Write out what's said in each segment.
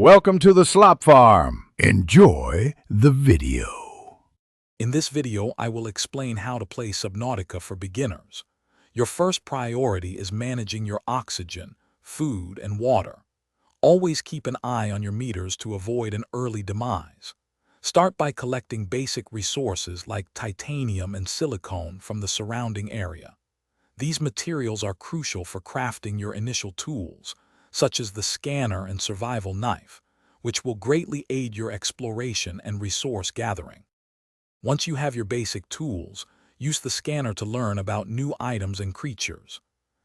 Welcome to the Slop Farm. Enjoy the video. In this video, I will explain how to play Subnautica for beginners. Your first priority is managing your oxygen, food, and water. Always keep an eye on your meters to avoid an early demise. Start by collecting basic resources like titanium and silicone from the surrounding area. These materials are crucial for crafting your initial tools, such as the scanner and survival knife, which will greatly aid your exploration and resource gathering. Once you have your basic tools, use the scanner to learn about new items and creatures.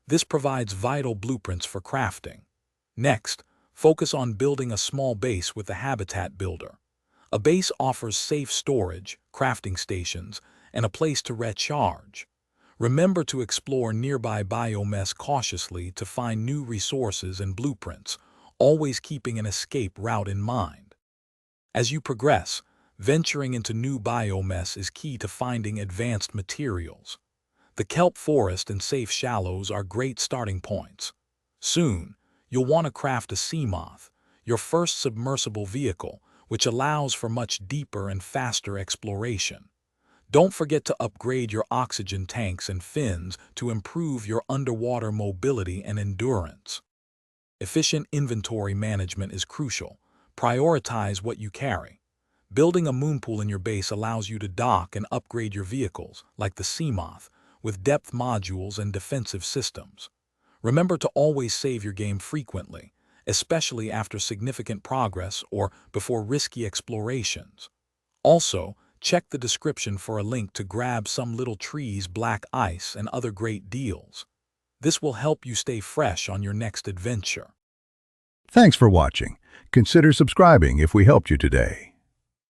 This provides vital blueprints for crafting. Next, focus on building a small base with the Habitat Builder. A base offers safe storage, crafting stations, and a place to recharge. Remember to explore nearby biomass cautiously to find new resources and blueprints, always keeping an escape route in mind. As you progress, venturing into new biomass is key to finding advanced materials. The kelp forest and safe shallows are great starting points. Soon, you'll want to craft a sea moth, your first submersible vehicle, which allows for much deeper and faster exploration. Don't forget to upgrade your oxygen tanks and fins to improve your underwater mobility and endurance. Efficient inventory management is crucial. Prioritize what you carry. Building a moonpool in your base allows you to dock and upgrade your vehicles, like the Seamoth, with depth modules and defensive systems. Remember to always save your game frequently, especially after significant progress or before risky explorations. Also, check the description for a link to grab some little trees, black ice, and other great deals. This will help you stay fresh on your next adventure. Thanks for watching. Consider subscribing if we helped you today.